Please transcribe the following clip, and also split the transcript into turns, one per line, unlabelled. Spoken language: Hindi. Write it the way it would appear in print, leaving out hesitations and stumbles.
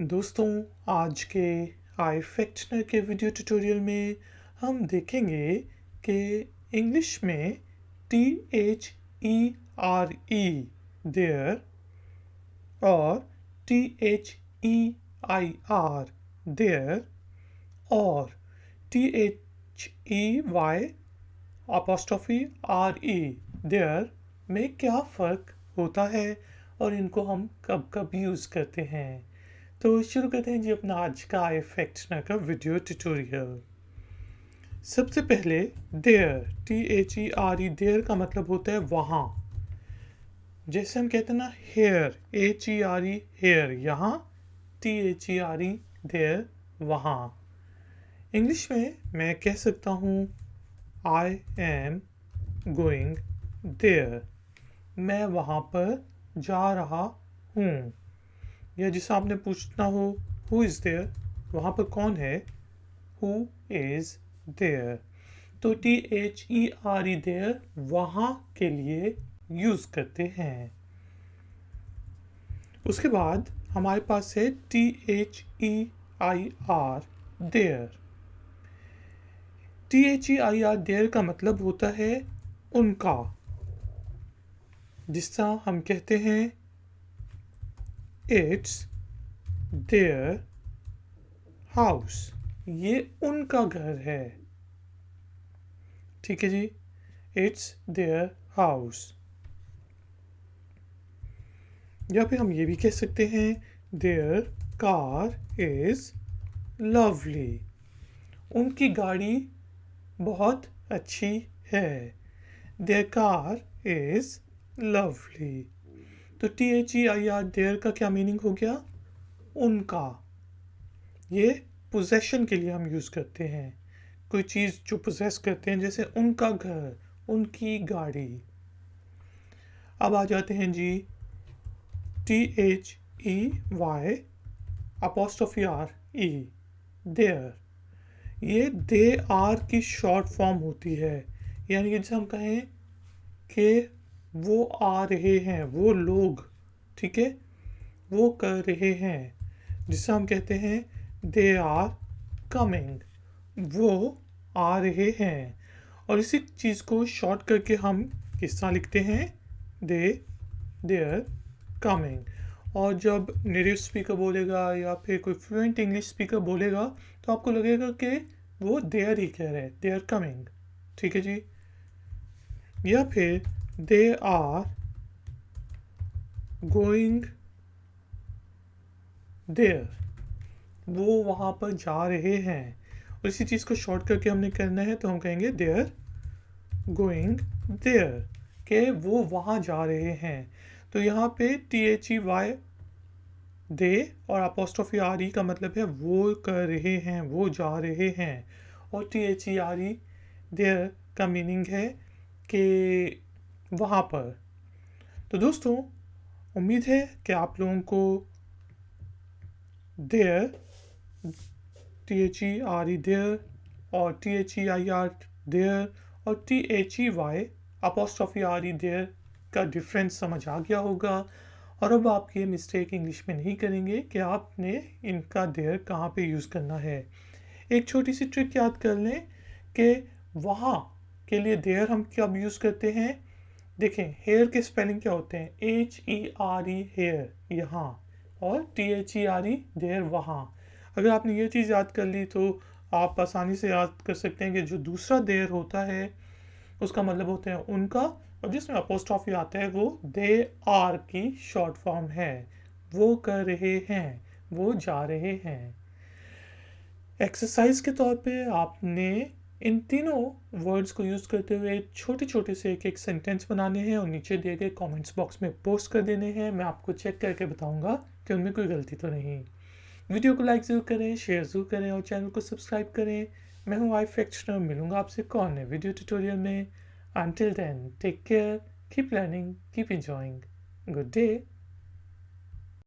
दोस्तों, आज के आई फैक्शनर के वीडियो ट्यूटोरियल में हम देखेंगे कि इंग्लिश में THERE देयर और THEIR देयर और THEY देयर में क्या फ़र्क होता है और इनको हम कब कब यूज़ करते हैं। तो शुरू करते हैं जी अपना आज का आई फैक्शनर का वीडियो ट्यूटोरियल। सबसे पहले देयर, THERE देयर का मतलब होता है वहाँ। जैसे हम कहते हैं ना हेयर, HERE हेयर यहाँ, THERE देयर वहाँ। इंग्लिश में मैं कह सकता हूँ आई एम गोइंग देयर, मैं वहाँ पर जा रहा हूँ। या जिसे आपने पूछना हो हु इज़ देयर, वहाँ पर कौन है, हु इज़ देयर। तो THERE देयर वहाँ के लिए यूज़ करते हैं। उसके बाद हमारे पास है THEIR देयर। THEIR देयर का मतलब होता है उनका, जिसका हम कहते हैं इट्स देयर हाउस, ये उनका घर है। ठीक है जी, इट्स देयर हाउस। या फिर हम ये भी कह सकते हैं देयर कार इज लवली, उनकी गाड़ी बहुत अच्छी है। There car is lovely. तो THEIR देयर का क्या मीनिंग हो गया, उनका। ये पोजेशन के लिए हम यूज़ करते हैं, कोई चीज़ जो पोजेस करते हैं, जैसे उनका घर, उनकी गाड़ी। अब आ जाते हैं जी THEY देयर। ये दे आर की शॉर्ट फॉर्म होती है, यानी कि जैसे हम कहें कि वो आ रहे हैं, वो लोग, ठीक है, वो कर रहे हैं, जिसे हम कहते हैं दे आर कमिंग, वो आ रहे हैं। और इसी चीज़ को शॉर्ट करके हम किस तरह लिखते हैं, देयर कमिंग। और जब नेटिव स्पीकर बोलेगा या फिर कोई फ्लुएंट इंग्लिश स्पीकर बोलेगा तो आपको लगेगा कि वो देयर ही कह रहे हैं, देयर कमिंग। ठीक है जी। या फिर दे आर गोइंग देयर, वो वहाँ पर जा रहे हैं। और इसी चीज़ को शॉर्ट करके हमने करना है तो हम कहेंगे देयर गोइंग देयर, के वो वहाँ जा रहे हैं। तो यहाँ पे THEY दे और RE का मतलब है वो कर रहे हैं, वो जा रहे हैं। और THERE देयर का मीनिंग है कि वहाँ पर। तो दोस्तों, उम्मीद है कि आप लोगों को देयर, THERE देयर और THEIR देयर और THEY देयर का डिफरेंस समझ आ गया होगा। और अब आप ये मिस्टेक इंग्लिश में नहीं करेंगे कि आपने इनका देयर कहाँ पे यूज़ करना है। एक छोटी सी ट्रिक याद कर लें कि वहाँ के लिए देयर हम कब यूज़ करते हैं। देखें, हेयर के स्पेलिंग क्या होते हैं, HERE हेयर यहाँ, और THERE देयर वहाँ। अगर आपने ये चीज़ याद कर ली तो आप आसानी से याद कर सकते हैं कि जो दूसरा देयर होता है उसका मतलब होता है उनका, और जिसमें अपोस्ट्रॉफी आता है वो दे आर की शॉर्ट फॉर्म है, वो कर रहे हैं, वो जा रहे हैं। एक्सरसाइज के तौर पे आपने इन तीनों वर्ड्स को यूज़ करते हुए छोटे छोटे से एक एक सेंटेंस बनाने हैं और नीचे दिए गए कमेंट्स बॉक्स में पोस्ट कर देने हैं। मैं आपको चेक करके बताऊंगा कि उनमें कोई गलती तो नहीं। वीडियो को लाइक ज़रूर करें, शेयर ज़रूर करें और चैनल को सब्सक्राइब करें। मैं हूँ आई फैक्शनर, मिलूंगा आपसे कौन है वीडियो ट्यूटोरियल में। Until then, take care, keep learning, keep enjoying. Good day.